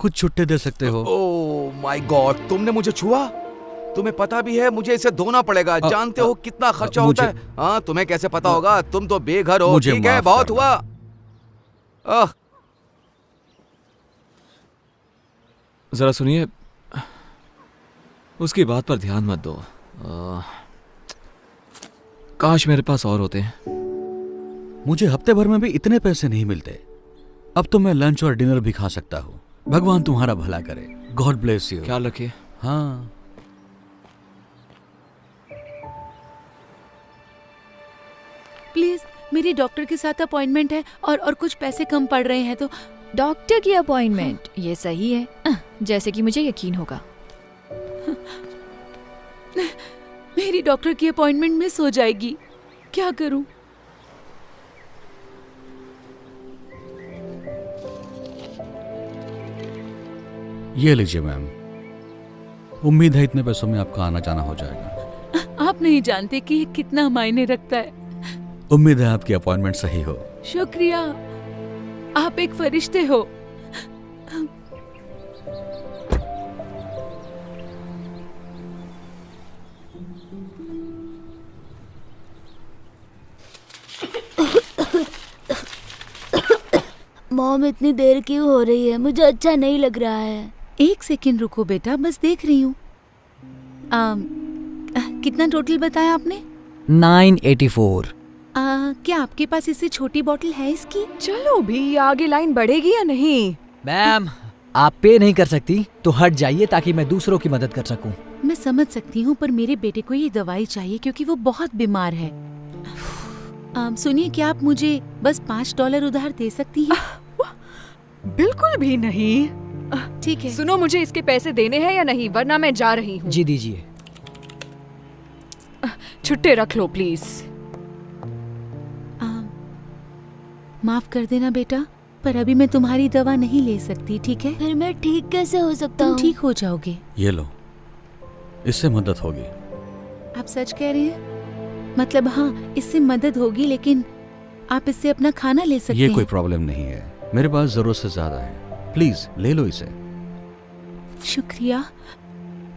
कुछ छुट्टे दे सकते हो? ओह माय गॉड, तुमने मुझे छुआ? तुम्हें पता भी है मुझे इसे धोना पड़ेगा। जानते हो कितना खर्चा होता है? हाँ, तुम्हें कैसे पता होगा? तुम तो बेघर हो। ठीक है, बहुत हुआ। जरा सुनिए, उसकी बात पर ध्यान मत दो। काश मेरे पास और होते हैं। मुझे हफ्ते भर में भी इतने पैसे नहीं मिलते। अब तो मैं लंच और डिनर भी खा सकता हूँ। भगवान तुम्हारा भला करे। God bless you. ख्याल रखिए। हाँ, प्लीज, मेरी डॉक्टर के साथ अपॉइंटमेंट है और कुछ पैसे कम पड़ रहे हैं तो। डॉक्टर की अपॉइंटमेंट? ये सही है, जैसे कि मुझे यकीन होगा। मेरी डॉक्टर की अपॉइंटमेंट मिस हो जाएगी, क्या करूं? ये लीजिए मैम। उम्मीद है इतने पैसों में आपका आना जाना हो जाएगा। आप नहीं जानते कि ये कितना मायने रखता है। उम्मीद है आपकी अपॉइंटमेंट सही हो। शुक्रिया, आप एक फरिश्ते हो। मॉम, इतनी देर क्यों हो रही है? मुझे अच्छा नहीं लग रहा है। एक सेकंड रुको बेटा, बस देख रही हूँ। कितना टोटल बताया आपने? 984। क्या आपके पास इससे छोटी बोतल है इसकी? चलो भी, आगे लाइन बढ़ेगी या नहीं? मैम, आप पे नहीं कर सकती तो हट जाइए ताकि मैं दूसरों की मदद कर सकूं। मैं समझ सकती हूँ, पर मेरे बेटे को ये दवाई चाहिए क्योंकि वो बहुत बीमार है। सुनिए, क्या आप मुझे बस $5 उधार दे सकती हैं? बिल्कुल भी नहीं। ठीक है। सुनो, मुझे इसके पैसे देने हैं या नहीं, वरना मैं जा रही हूँ। जी दीजिए। छुट्टे रख लो प्लीज। माफ कर देना बेटा, पर अभी मैं तुम्हारी दवा नहीं ले सकती, ठीक है? फिर मैं ठीक कैसे हो सकता तुम हूँ? ठीक हो जाओगे। ये लो, इससे मदद होगी। आप सच कह रहे हैं? मतलब हाँ, इससे मदद होगी, लेकिन आप इससे अपना खाना ले सकते ये हैं। कोई प्रॉब्लम नहीं है, मेरे पास जरूरत से ज्यादा है। प्लीज ले लो इसे। शुक्रिया,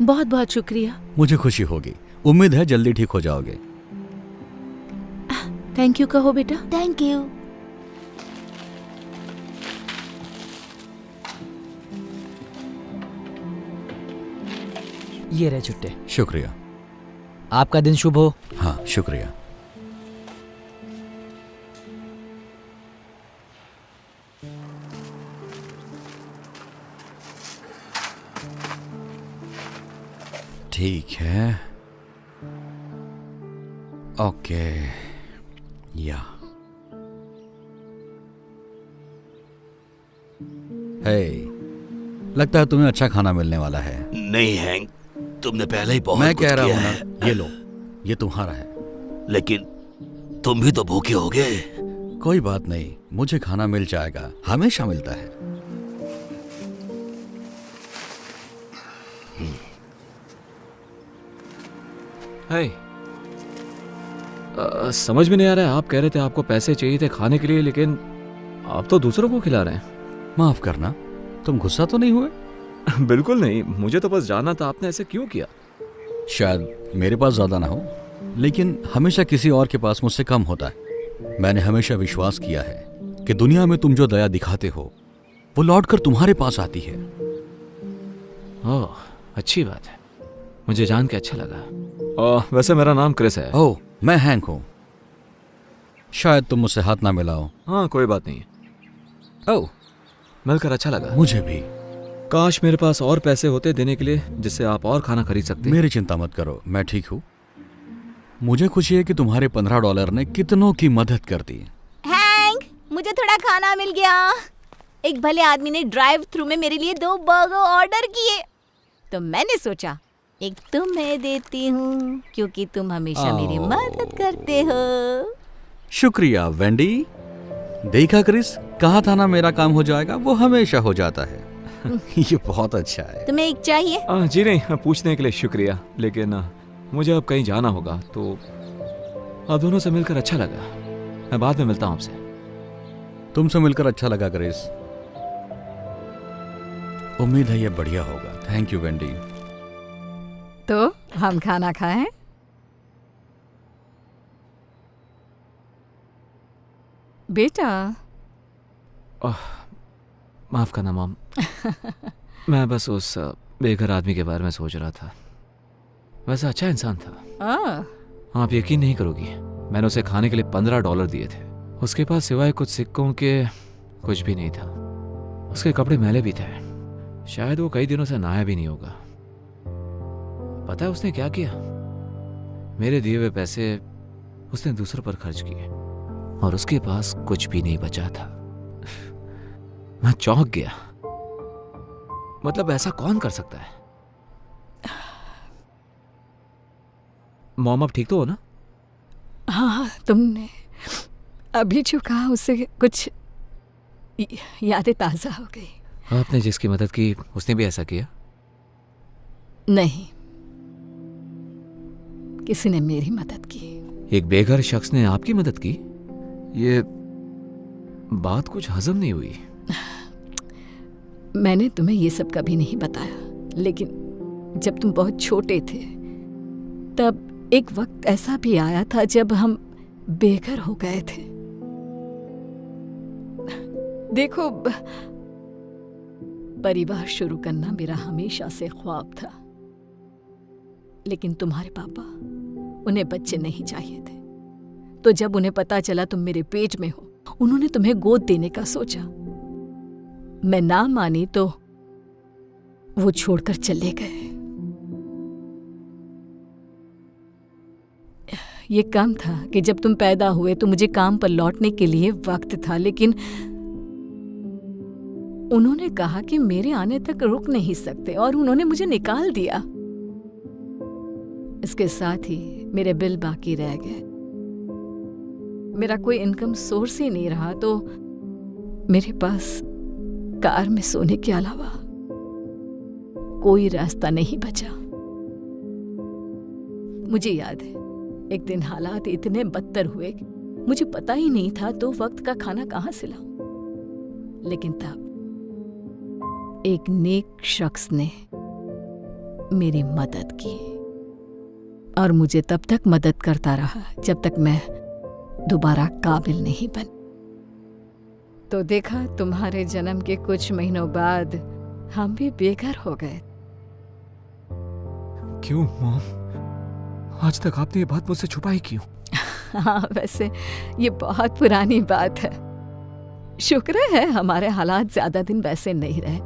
बहुत बहुत शुक्रिया। मुझे खुशी होगी। उम्मीद है जल्दी ठीक हो जाओगे। थैंक यू कहो बेटा। Thank you. ये रहे छुट्टे। शुक्रिया। आपका दिन शुभ हो। हाँ, शुक्रिया। ठीक है, ओके। या हे, लगता है तुम्हें अच्छा खाना मिलने वाला है। नहीं हैंक, तुमने पहले ही बहुत मैं कुछ कह रहा किया हूं है। ना, ये लो, ये तुम्हारा है। लेकिन तुम भी तो भूखे होगे। कोई बात नहीं, मुझे खाना मिल जाएगा, हमेशा मिलता है। समझ में नहीं आ रहा है, आप कह रहे थे आपको पैसे चाहिए थे खाने के लिए, लेकिन आप तो दूसरों को खिला रहे हैं। माफ करना, तुम गुस्सा तो नहीं हुए? बिल्कुल नहीं, मुझे तो बस जानना था आपने ऐसे क्यों किया। शायद मेरे पास ज्यादा ना हो, लेकिन हमेशा किसी और के पास मुझसे कम होता है। मैंने हमेशा विश्वास किया है कि दुनिया में तुम जो दया दिखाते हो वो लौटकर तुम्हारे पास आती है। ओह, अच्छी बात है, मुझे जान के अच्छा लगा। वैसे मेरा नाम क्रिस है। ओह, मैं हैंक हूं। शायद तुम मुझसे हाथ ना मिलाओ। हाँ, कोई बात नहीं। ओह, मिलकर अच्छा लगा। मुझे भी। काश मेरे पास और पैसे होते देने के लिए, जिससे आप और खाना खरीद सकते। मेरी चिंता मत करो, मैं ठीक हूँ। मुझे खुशी है कि तुम्हारे $15 ने कितनों की मदद कर दी। हैंक, मुझे थोड़ा खाना मिल गया। एक भले आदमी ने ड्राइव थ्रू में मेरे लिए 2 बर्गर ऑर्डर किए, तो मैंने सोचा एक तुम्हें देती हूँ, क्योंकि तुम हमेशा मेरी मदद करते हो। शुक्रिया वेंडी। देखा क्रिस, कहा था ना मेरा काम हो जाएगा, वो हमेशा हो जाता है। ये बहुत अच्छा है। तुम्हें एक चाहिए? जी नहीं, पूछने के लिए शुक्रिया, लेकिन मुझे अब कहीं जाना होगा, तो आप दोनों से मिलकर अच्छा लगा। मैं बाद में मिलता हूँ आपसे। तुमसे मिलकर अच्छा लगा क्रिस। उम्मीद है ये बढ़िया होगा। Thank you Wendy. तो हम खाना खाएं? बेटा, माफ करना मॉम। मैं बस उस बेघर आदमी के बारे में सोच रहा था। वैसा अच्छा इंसान था। आप यकीन नहीं करोगी, मैंने उसे खाने के लिए $15 दिए थे। उसके पास सिवाय कुछ सिक्कों के कुछ भी नहीं था। उसके कपड़े मैले भी थे। शायद वो कई दिनों से नहाया भी नहीं होगा। पता है उसने क्या किया? मेरे दिए हुए पैसे उसने दूसरों पर खर्च किए और उसके पास कुछ भी नहीं बचा था। मैं चौंक गया। मतलब ऐसा कौन कर सकता है? मॉम, अब ठीक तो हो ना? हाँ, तुमने अभी जो कहा उससे कुछ यादें ताजा हो गई। आपने जिसकी मदद की उसने भी ऐसा किया? नहीं, किसी ने मेरी मदद की। एक बेघर शख्स ने आपकी मदद की? ये बात कुछ हजम नहीं हुई। मैंने तुम्हें ये सब कभी नहीं बताया, लेकिन जब तुम बहुत छोटे थे तब एक वक्त ऐसा भी आया था जब हम बेघर हो गए थे। देखो, परिवार शुरू करना मेरा हमेशा से ख्वाब था, लेकिन तुम्हारे पापा, उन्हें बच्चे नहीं चाहिए थे। तो जब उन्हें पता चला तुम मेरे पेट में हो, उन्होंने तुम्हें गोद देने का सोचा। मैं ना मानी तो वो छोड़कर चले गए। ये कम था कि जब तुम पैदा हुए तो मुझे काम पर लौटने के लिए वक्त था, लेकिन उन्होंने कहा कि मेरे आने तक रुक नहीं सकते और उन्होंने मुझे निकाल दिया। इसके साथ ही मेरे बिल बाकी रह गए। मेरा कोई इनकम सोर्स ही नहीं रहा, तो मेरे पास कार में सोने के अलावा कोई रास्ता नहीं बचा। मुझे याद है, एक दिन हालात इतने बदतर हुए कि मुझे पता ही नहीं था तो वक्त का खाना कहां से लाऊं। लेकिन तब एक नेक शख्स ने मेरी मदद की और मुझे तब तक मदद करता रहा जब तक मैं दोबारा काबिल नहीं बन। तो देखा, तुम्हारे जन्म के कुछ महीनों बाद हम भी बेघर हो गए। क्यों मॉम? आज तक आपने ये बात मुझसे छुपाई क्यों? हाँ, वैसे ये बहुत पुरानी बात है। शुक्र है हमारे हालात ज्यादा दिन वैसे नहीं रहे,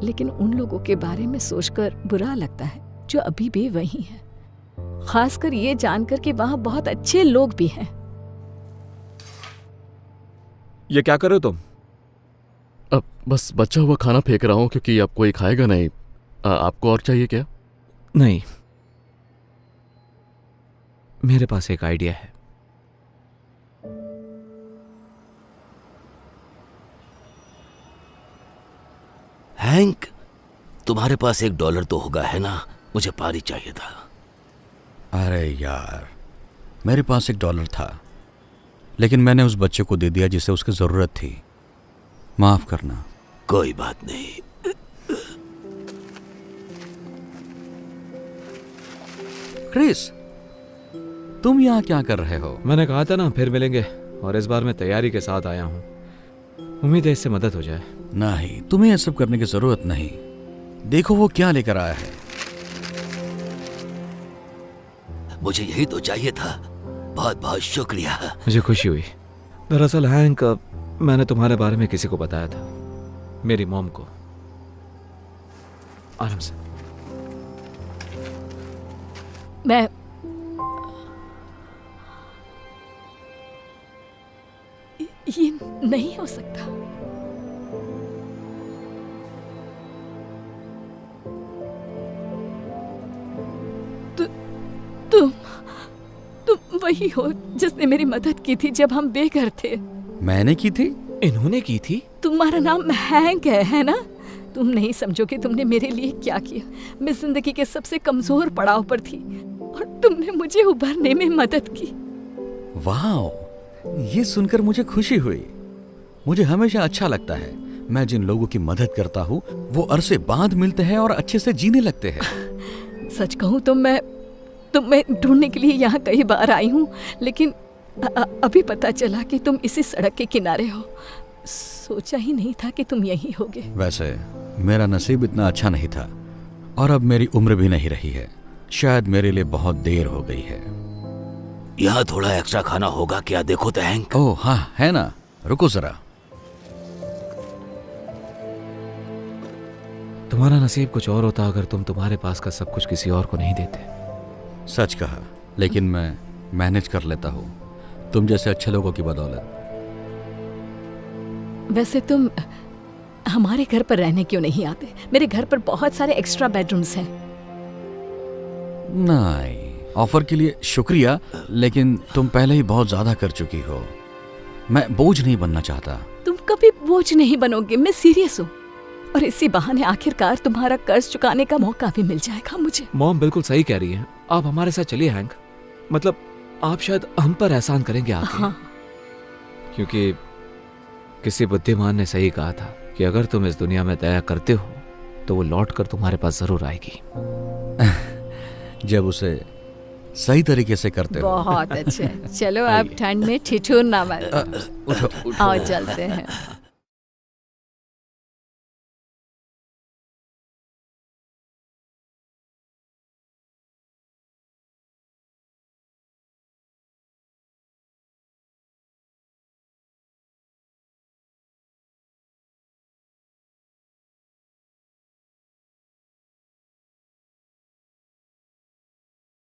लेकिन उन लोगों के बारे में सोचकर बुरा लगता है जो अभी भी वही हैं। खासकर ये जानकर कि वहां बहुत अच्छे लोग भी हैं। ये क्या कर रहे हो तुम? अब बस बचा हुआ खाना फेंक रहा हूँ क्योंकि अब कोई खाएगा नहीं। आपको और चाहिए क्या? नहीं, मेरे पास एक आइडिया है। हैंक, तुम्हारे पास $1 तो होगा, है ना? मुझे पारी चाहिए था। अरे यार, मेरे पास $1 था, लेकिन मैंने उस बच्चे को दे दिया जिसे उसकी जरूरत थी। माफ करना। कोई बात नहीं। क्रिस, तुम यहाँ क्या कर रहे हो? मैंने कहा था ना फिर मिलेंगे, और इस बार मैं तैयारी के साथ आया हूँ। उम्मीद है इससे मदद हो जाए। नहीं, तुम्हें यह सब करने की जरूरत नहीं। देखो वो क्या लेकर आया है। मुझे यही तो चाहिए था। बहुत बहुत शुक्रिया। मुझे खुशी हुई। दरअसल हैंक, मैंने तुम्हारे बारे में किसी को बताया था, मेरी मॉम को। आराम से। मैं ये नहीं हो सकता। तुम वही हो जिसने मेरी मदद की थी जब हम बेघर थे। मैंने की थी? इन्होंने की थी? तुम्हारा नाम हैंक है ना? तुम नहीं समझोगे तुमने मेरे लिए क्या किया। मैं जिंदगी के सबसे कमजोर पड़ाव पर थी और तुमने मुझे उभरने में मदद की। वाह, ये सुनकर मुझे खुशी हुई। मुझे हमेशा अच्छा लगता है मैं जिन लोगों की मदद करता हूँ वो अरसे बाद मिलते हैं और अच्छे से जीने लगते हैं। सच कहूँ तो मैं तुम्हें ढूंढने के लिए यहाँ कई बार आई हूँ, लेकिन अभी पता चला कि तुम इसी सड़क के किनारे हो। सोचा ही नहीं था कि तुम यहीं होगे। वैसे मेरा नसीब इतना अच्छा नहीं था और अब मेरी उम्र भी नहीं रही है। शायद मेरे लिए बहुत देर हो गई है। यहाँ थोड़ा एक्स्ट्रा खाना होगा क्या? देखो तो हैंक। ओह हाँ, है ना, रुको जरा। तुम्हारा नसीब कुछ और होता अगर तुम तुम्हारे पास का सब कुछ किसी और को नहीं देते। सच कहा, लेकिन मैं मैनेज कर लेता हूँ तुम जैसे अच्छे लोगों की बदौलत। वैसे तुम हमारे घर पर रहने क्यों नहीं आते? मेरे घर पर बहुत सारे एक्स्ट्रा बेडरूम्स हैं। नहीं, ऑफर के लिए शुक्रिया, लेकिन तुम पहले ही बहुत ज्यादा कर चुकी हो। मैं बोझ नहीं बनना चाहता। तुम कभी बोझ नहीं बनोगे, मैं सीरियस हूँ। और इसी बहाने आखिरकार तुम्हारा कर्ज चुकाने का मौका भी मिल जाएगा मुझे। मॉम बिल्कुल सही कह रही है। आप हमारे साथ चलिए हैंक। मतलब आप शायद हम पर एहसान करेंगे आके। हाँ। क्योंकि किसी बुद्धिमान ने सही कहा था कि अगर तुम इस दुनिया में दया करते हो तो वो लौट कर तुम्हारे पास जरूर आएगी। जब उसे सही तरीके से करते हो। बहुत अच्छे। चलो आप ठंड में ठिठुर ना मारो। उठो, उठो। आओ चलते हैं।